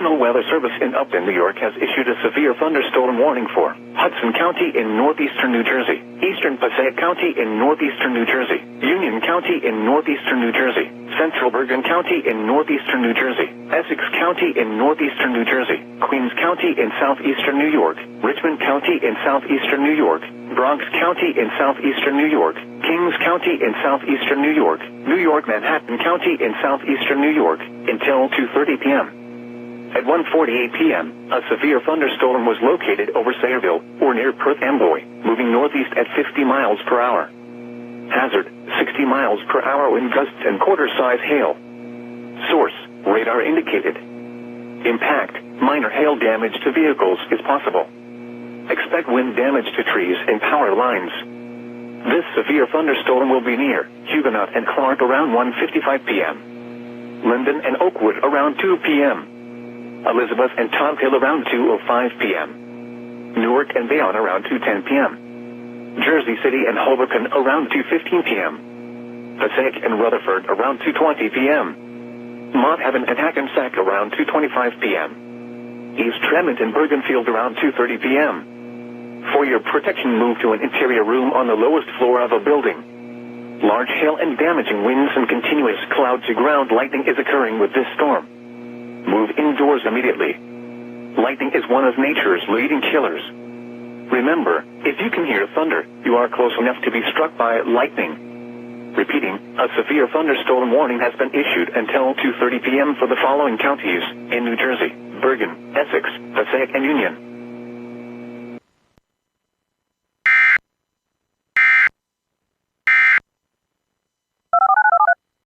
National Weather Service in Upton, New York has issued a severe thunderstorm warning for Hudson County in northeastern New Jersey, eastern Passaic County in northeastern New Jersey, Union County in northeastern New Jersey, Central Bergen County in northeastern New Jersey, Essex County in northeastern New Jersey, Queens County in southeastern New York, Richmond County in southeastern New York, Bronx County in southeastern New York, Kings County in southeastern New York, New York Manhattan County in southeastern New York, until 2:30 p.m. At 1:48 p.m., a severe thunderstorm was located over Sayreville, or near Perth Amboy, moving northeast at 50 miles per hour. Hazard, 60 miles per hour wind gusts and quarter-size hail. Source, radar indicated. Impact, minor hail damage to vehicles is possible. Expect wind damage to trees and power lines. This severe thunderstorm will be near Huguenot and Clark around 1:55 p.m. Linden and Oakwood around 2 p.m. Elizabeth and Todd Hill around 2:05 p.m. Newark and Bayonne around 2:10 p.m. Jersey City and Hoboken around 2:15 p.m. Passaic and Rutherford around 2:20 p.m. Mott Haven and Hackensack around 2:25 p.m. East Tremont and Bergenfield around 2:30 p.m. For your protection, move to an interior room on the lowest floor of a building. Large hail and damaging winds and continuous cloud-to-ground lightning is occurring with this storm. Move indoors immediately. Lightning is one of nature's leading killers. Remember, if you can hear thunder, you are close enough to be struck by lightning. Repeating, a severe thunderstorm warning has been issued until 2:30 p.m. for the following counties in New Jersey: Bergen, Essex, Passaic, and Union.